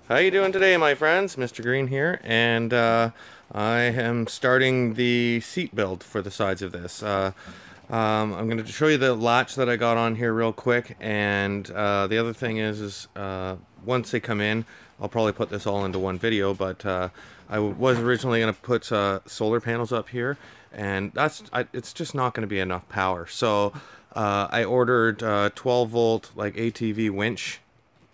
How you doing today, my friends? Mr. Green here, and I am starting the seat build for the sides of this. I'm going to show you the latch that I got on here real quick, and the other thing is once they come in, I'll probably put this all into one video, but I was originally going to put solar panels up here, and it's just not going to be enough power. So I ordered 12 volt like ATV winch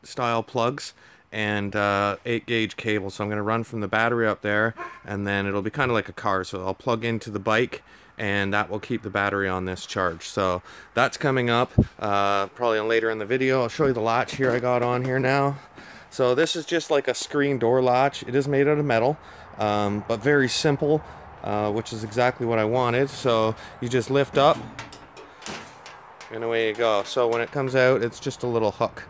style plugs and 8-gauge cable. So I'm going to run from the battery up there, and then it'll be kind of like a car. So I'll plug into the bike, and that will keep the battery on this charge. So that's coming up probably later in the video. I'll show you the latch here I got on here now. So this is just like a screen door latch. It is made out of metal, but very simple, which is exactly what I wanted. So you just lift up, and away you go. So when it comes out, it's just a little hook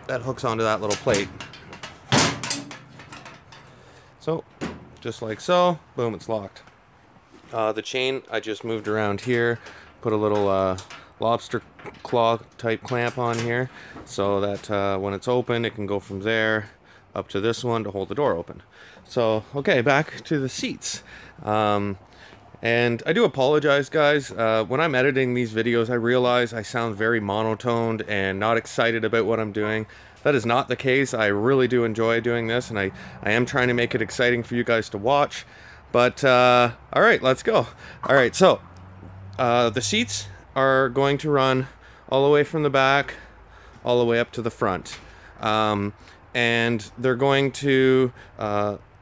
that hooks onto that little plate. So just like so, boom, it's locked. The chain I just moved around here, put a little lobster claw type clamp on here so that when it's open, it can go from there up to this one to hold the door open. So okay, back to the seats. And I do apologize, guys. When I'm editing these videos, I realize I sound very monotoned and not excited about what I'm doing. That is not the case. I really do enjoy doing this, and I am trying to make it exciting for you guys to watch. But, all right, let's go. All right, so the seats are going to run all the way from the back, all the way up to the front. And they're going to,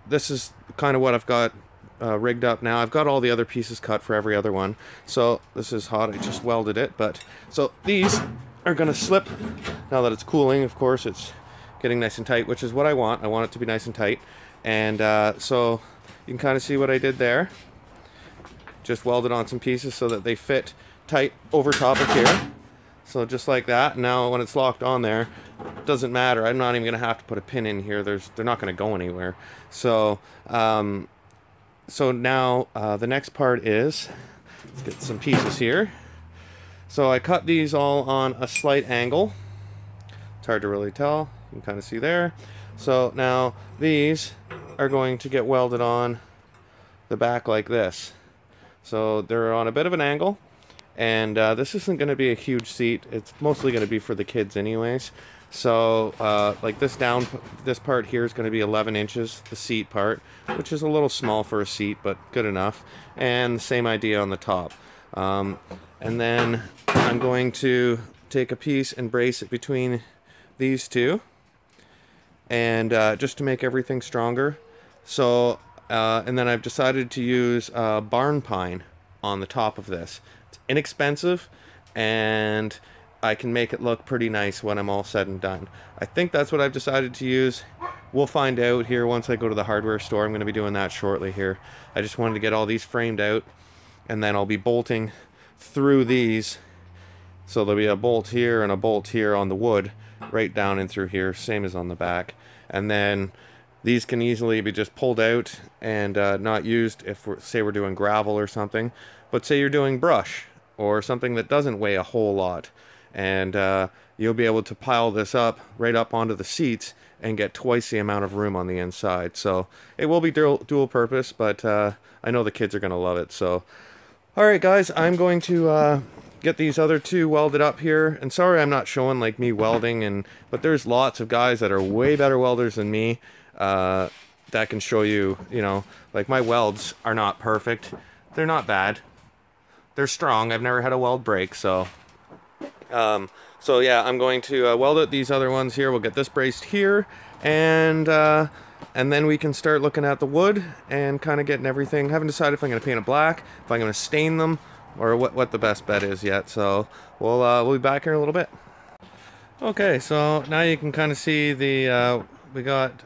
this is kind of what I've got rigged up now. I've got all the other pieces cut for every other one. So this is hot, I just welded it. But so these are gonna slip now that it's cooling. Of course, it's getting nice and tight, which is what I want. I want it to be nice and tight. And so you can kind of see what I did there. Just welded on some pieces so that they fit tight over top of here. So just like that. Now when it's locked on there, it doesn't matter. I'm not even gonna have to put a pin in here. They're not gonna go anywhere. So so now the next part is, let's get some pieces here. So I cut these all on a slight angle. It's hard to really tell. You can kind of see there. So now these are going to get welded on the back like this. So they're on a bit of an angle. And this isn't going to be a huge seat. It's mostly going to be for the kids anyways. So like this part here is going to be 11 inches, the seat part, which is a little small for a seat, but good enough. And the same idea on the top. And then I'm going to take a piece and brace it between these two, and just to make everything stronger. So and then I've decided to use barn pine on the top of this. It's inexpensive, and I can make it look pretty nice when I'm all said and done. I think that's what I've decided to use. We'll find out here once I go to the hardware store. I'm going to be doing that shortly here. I just wanted to get all these framed out, and then I'll be bolting through these. So there'll be a bolt here and a bolt here on the wood, right down and through here, same as on the back. And then these can easily be just pulled out and not used if say we're doing gravel or something. But say you're doing brush or something that doesn't weigh a whole lot. And you'll be able to pile this up right up onto the seats and get twice the amount of room on the inside. So it will be dual purpose, but I know the kids are going to love it. So alright guys, I'm going to get these other two welded up here. And sorry I'm not showing like me welding, but there's lots of guys that are way better welders than me that can show you, you know, like my welds are not perfect. They're not bad. They're strong. I've never had a weld break, so so yeah, I'm going to weld out these other ones here. We'll get this braced here, and then we can start looking at the wood and kind of getting everything. I haven't decided if I'm going to paint it black, if I'm going to stain them, or what the best bet is yet. So we'll be back here in a little bit. Okay, so now you can kind of see the we got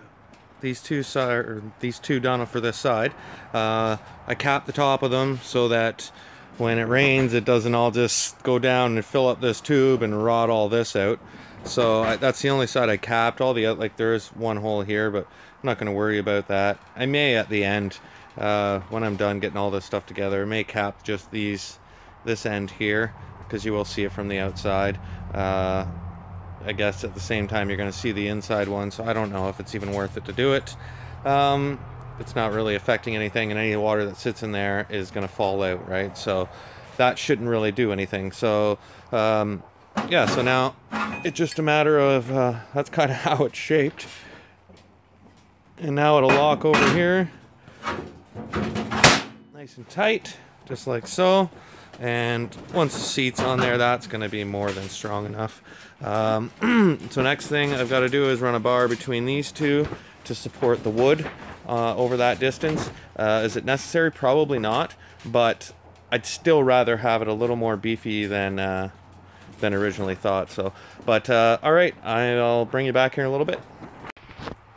these two done for this side. I capped the top of them so that when it rains, it doesn't all just go down and fill up this tube and rot all this out. So that's the only side I capped. All the other, like there is one hole here, but I'm not going to worry about that. I may at the end, when I'm done getting all this stuff together, I may cap just this end here, because you will see it from the outside. I guess at the same time you're going to see the inside one, so I don't know if it's even worth it to do it. It's not really affecting anything, and any water that sits in there is going to fall out, right? So that shouldn't really do anything. So yeah, so now it's just a matter of that's kind of how it's shaped. And now it'll lock over here nice and tight, just like so. And once the seat's on there, that's going to be more than strong enough. So next thing I've got to do is run a bar between these two to support the wood over that distance. Is it necessary? Probably not, but I'd still rather have it a little more beefy than originally thought. So, but all right, I'll bring you back here in a little bit.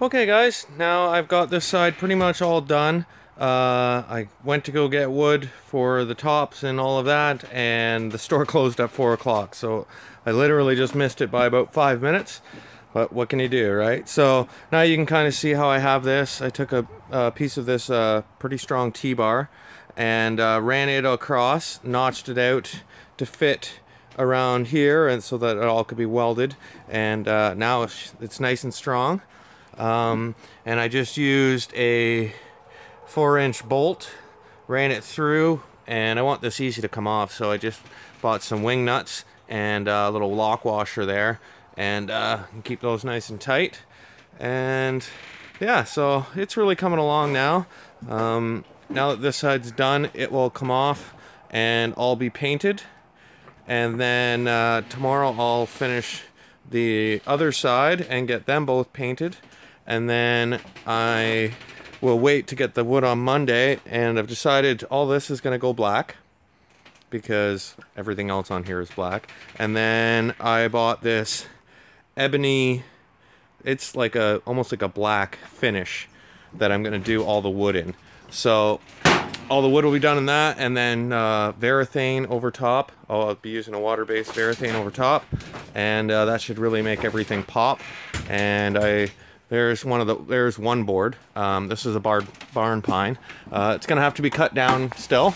Okay guys, now I've got this side pretty much all done. I went to go get wood for the tops and all of that, and the store closed at 4 o'clock, so I literally just missed it by about 5 minutes. But what can you do, right? So now you can kind of see how I have this. I took a piece of this pretty strong T-bar and ran it across, notched it out to fit around here, and so that it all could be welded. And now it's nice and strong. And I just used a 4-inch bolt, ran it through, and I want this easy to come off, so I just bought some wing nuts and a little lock washer there, and keep those nice and tight. And yeah, so it's really coming along now. Now that this side's done, it will come off and all be painted, and then tomorrow I'll finish the other side and get them both painted. And then I will wait to get the wood on Monday, and I've decided all this is going to go black because everything else on here is black. And then I bought this ebony, it's like almost like a black finish that I'm going to do all the wood in. So all the wood will be done in that, and then varathane over top. I'll be using a water-based varathane over top, and that should really make everything pop. And there's one board. This is a barn pine. It's gonna have to be cut down still.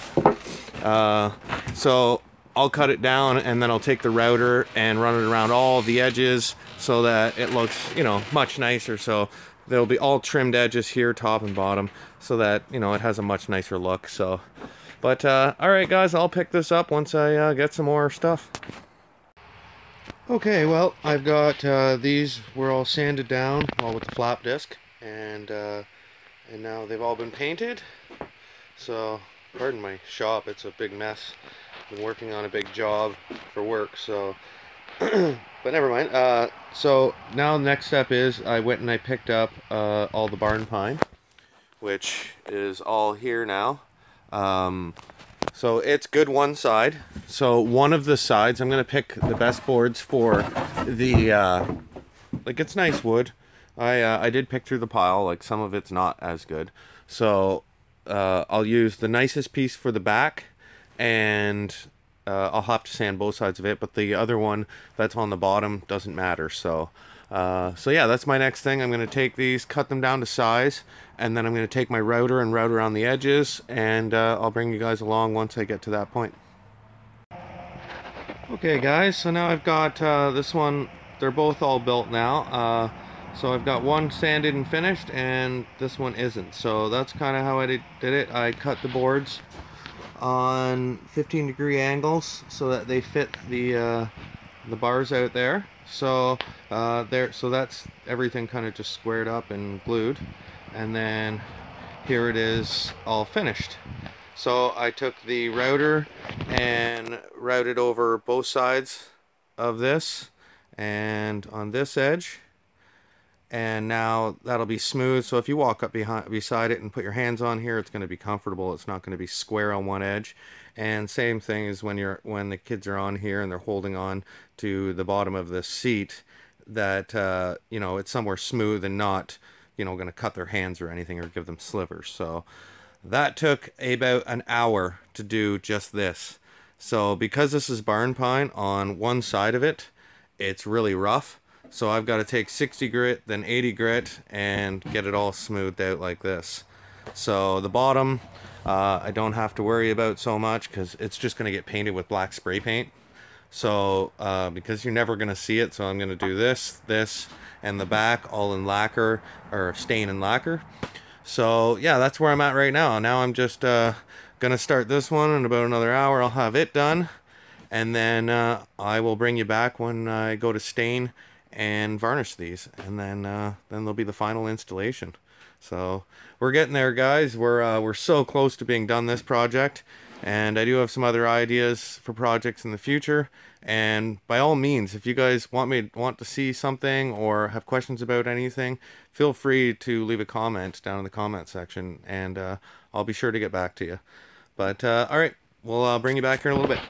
So I'll cut it down, and then I'll take the router and run it around all the edges so that it looks, you know, much nicer. So there'll be all trimmed edges here, top and bottom, so that, you know, it has a much nicer look. So, but all right, guys, I'll pick this up once I get some more stuff. Okay, well, I've got these were all sanded down, all with the flap disc, and now they've all been painted. So, pardon my shop, it's a big mess. Been working on a big job for work, so but never mind. So now the next step is I went and I picked up all the barn pine, which is all here now. So it's good one side. So one of the sides, I'm gonna pick the best boards for the like, it's nice wood. I did pick through the pile, like some of it's not as good. So I'll use the nicest piece for the back, and I'll have to sand both sides of it, but the other one that's on the bottom doesn't matter. So so yeah, that's my next thing. I'm going to take these, cut them down to size, and then I'm going to take my router and route around the edges, and I'll bring you guys along once I get to that point. Okay guys, so now I've got this one, they're both all built now. So I've got one sanded and finished, and this one isn't. So that's kind of how I did it. I cut the boards on 15-degree angles so that they fit the bars out there. So so that's everything kind of just squared up and glued, and then here it is all finished. So I took the router and routed over both sides of this and on this edge, and now that'll be smooth. So if you walk up beside it and put your hands on here, it's going to be comfortable. It's not going to be square on one edge. And same thing is when the kids are on here and they're holding on to the bottom of this seat, that you know, it's somewhere smooth and not, you know, going to cut their hands or anything or give them slivers. So that took about an hour to do just this. So because this is barn pine, on one side of it, it's really rough. So I've got to take 60 grit, then 80 grit, and get it all smoothed out like this. So the bottom, I don't have to worry about so much because it's just going to get painted with black spray paint. So because you're never gonna see it, so I'm gonna do this, and the back all in lacquer, or stain and lacquer. So yeah, that's where I'm at right now. Now I'm just gonna start this one in about another hour. I'll have it done, and then I will bring you back when I go to stain and varnish these, and then there'll be the final installation. So we're getting there, guys. We're so close to being done this project, and I do have some other ideas for projects in the future. And by all means, if you guys want to see something or have questions about anything, feel free to leave a comment down in the comment section, and I'll be sure to get back to you. But all right, we'll bring you back here in a little bit.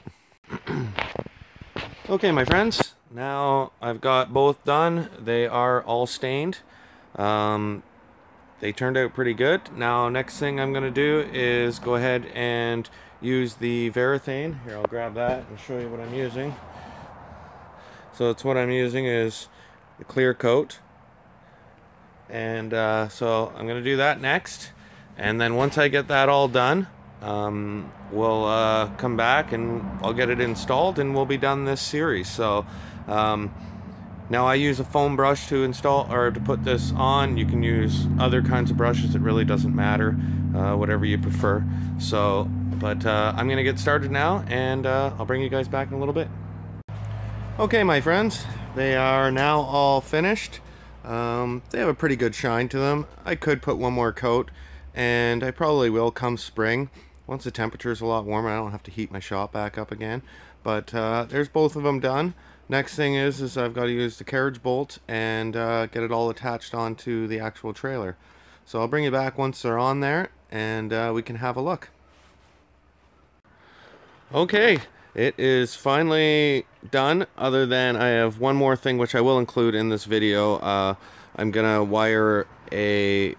Okay, my friends, now I've got both done. They are all stained. They turned out pretty good. Now, next thing I'm going to do is go ahead and use the Varathane. Here, I'll grab that and show you what I'm using. So it's what I'm using is the clear coat. And so I'm going to do that next. And then once I get that all done, we'll come back and I'll get it installed and we'll be done this series. So now I use a foam brush to install or to put this on. You can use other kinds of brushes, it really doesn't matter, whatever you prefer. So but I'm gonna get started now, and I'll bring you guys back in a little bit. Okay, my friends, they are now all finished. They have a pretty good shine to them. I could put one more coat, and I probably will come spring. Once the temperature is a lot warmer, I don't have to heat my shop back up again. But there's both of them done. Next thing is I've got to use the carriage bolt and get it all attached onto the actual trailer. So I'll bring you back once they're on there, and we can have a look. Okay, it is finally done, other than I have one more thing which I will include in this video. I'm gonna wire a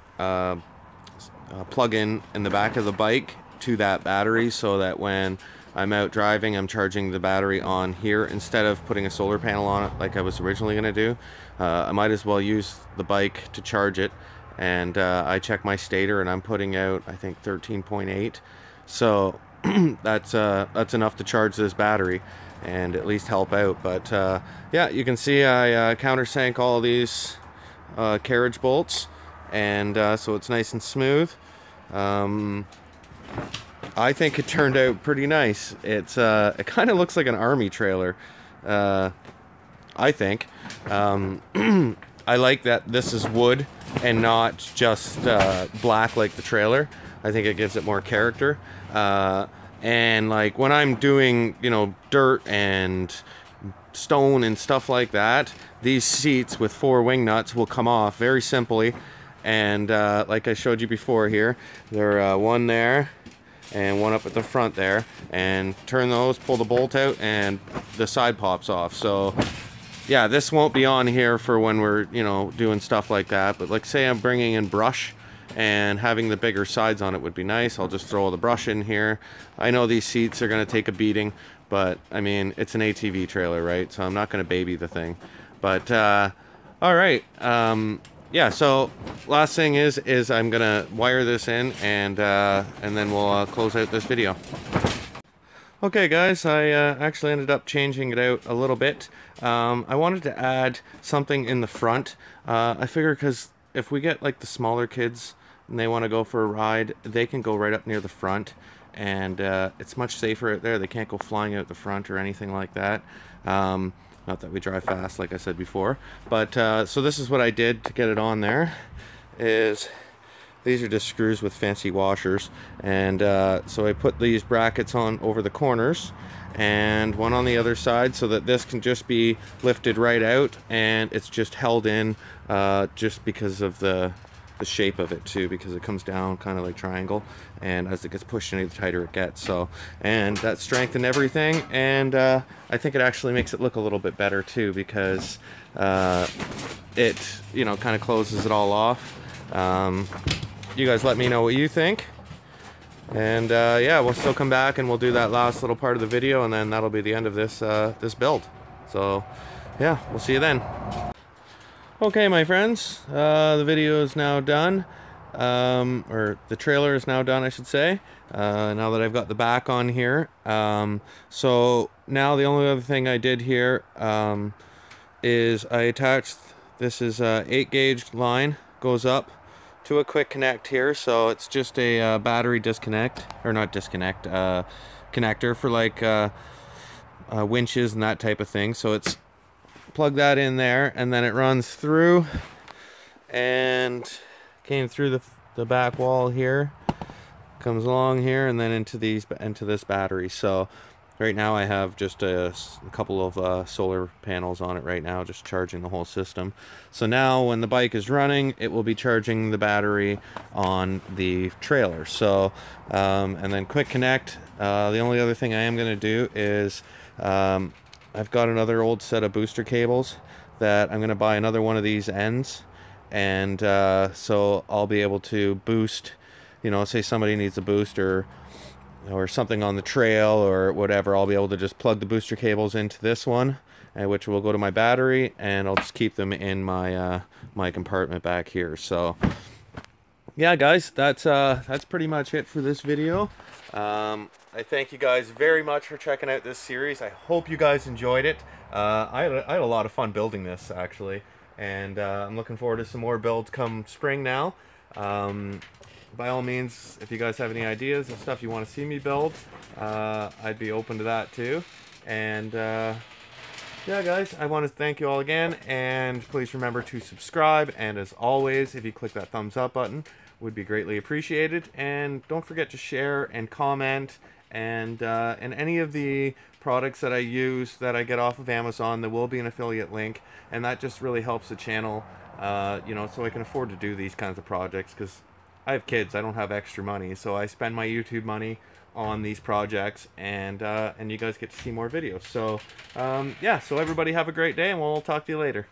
plug-in in the back of the bike to that battery, so that when I'm out driving, I'm charging the battery on here instead of putting a solar panel on it like I was originally going to do. I might as well use the bike to charge it, and I check my stator and I'm putting out, I think, 13.8. So that's enough to charge this battery and at least help out. But yeah, you can see I countersank all these carriage bolts, and so it's nice and smooth. I think it turned out pretty nice. It's it kind of looks like an army trailer, I think. I like that this is wood and not just black like the trailer. I think it gives it more character. And like when I'm doing, you know, dirt and stone and stuff like that, these seats with 4 wing nuts will come off very simply. And like I showed you before here, there one there and one up at the front there, and turn those, pull the bolt out, and the side pops off. So yeah, this won't be on here for when we're, you know, doing stuff like that. But like, say I'm bringing in brush, and having the bigger sides on it would be nice. I'll just throw all the brush in here. I know these seats are going to take a beating, but I mean, it's an ATV trailer, right? So I'm not going to baby the thing. But all right, yeah, so last thing is I'm gonna wire this in, and then we'll close out this video. Okay, guys, I actually ended up changing it out a little bit. I wanted to add something in the front. I figure because if we get like the smaller kids and they want to go for a ride, they can go right up near the front, and it's much safer out there. They can't go flying out the front or anything like that. Not that we drive fast, like I said before. But so this is what I did to get it on there. Is these are just screws with fancy washers, and so I put these brackets on over the corners and one on the other side, so that this can just be lifted right out, and it's just held in just because of the shape of it too, because it comes down kind of like triangle, and as it gets pushed in, the tighter it gets. So, and that strengthened everything, and I think it actually makes it look a little bit better too, because it, you know, kind of closes it all off. You guys let me know what you think, and yeah, we'll still come back and we'll do that last little part of the video, and then that'll be the end of this this build. So yeah, we'll see you then. Okay, my friends, the video is now done, or the trailer is now done, I should say, now that I've got the back on here. So now the only other thing I did here is I attached, this is a 8 gauge line, goes up to a quick connect here, so it's just a battery disconnect, or not disconnect, connector for like winches and that type of thing. So it's plug that in there, and then it runs through and came through the back wall here, comes along here, and then into this battery. So right now I have just a couple of solar panels on it right now, just charging the whole system. So now when the bike is running, it will be charging the battery on the trailer. So and then quick connect. The only other thing I am going to do is I've got another old set of booster cables that I'm going to buy another one of these ends, and so I'll be able to boost, you know, say somebody needs a booster or something on the trail or whatever, I'll be able to just plug the booster cables into this one, which will go to my battery, and I'll just keep them in my my compartment back here. So yeah, guys, that's pretty much it for this video. I thank you guys very much for checking out this series. I hope you guys enjoyed it. I had a lot of fun building this, actually, and I'm looking forward to some more builds come spring now. By all means, if you guys have any ideas and stuff you want to see me build, I'd be open to that too. And yeah, guys, I want to thank you all again, and please remember to subscribe, and as always, if you click that thumbs up button, would be greatly appreciated. And don't forget to share and comment, and any of the products that I use that I get off of Amazon, there will be an affiliate link, and that just really helps the channel, you know, so I can afford to do these kinds of projects, because I have kids, I don't have extra money, so I spend my YouTube money on these projects, and you guys get to see more videos. So yeah, so everybody have a great day, and we'll talk to you later.